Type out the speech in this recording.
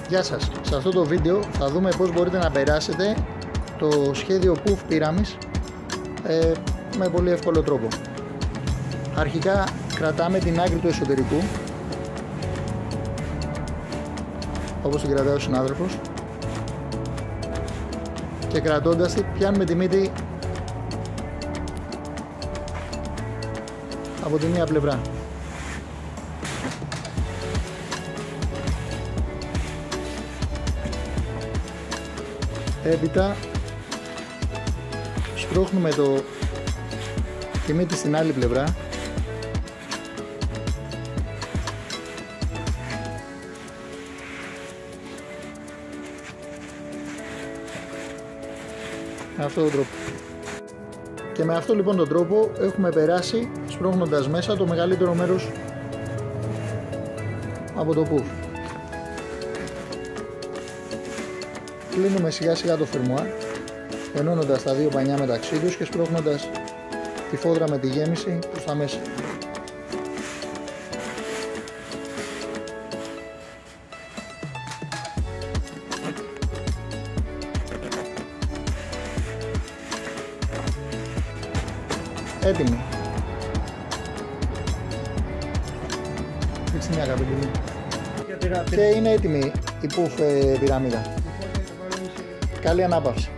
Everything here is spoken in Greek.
Γεια σας, σε αυτό το βίντεο θα δούμε πώς μπορείτε να περάσετε το σχέδιο Puff πύραμης με πολύ εύκολο τρόπο. Αρχικά κρατάμε την άκρη του εσωτερικού, όπως την κρατάει ο συνάδελφος, και κρατώντας τη πιάνουμε τη μύτη από τη μία πλευρά. Έπειτα σπρώχνουμε τη μύτη στην άλλη πλευρά με αυτόν τον τρόπο. Και με αυτόν λοιπόν τον τρόπο έχουμε περάσει, σπρώχνοντας μέσα το μεγαλύτερο μέρος από το Puff. Κλείνουμε σιγά σιγά το φερμουάρ, ενώνοντας τα δύο πανιά μεταξύ τους και σπρώχνοντας τη φόδρα με τη γέμιση προς τα μέσα. Έτοιμη. Ρίξτε μια καπελινή. Και είναι έτοιμη η Puff πυραμίδα. Καλή ανάπαυση.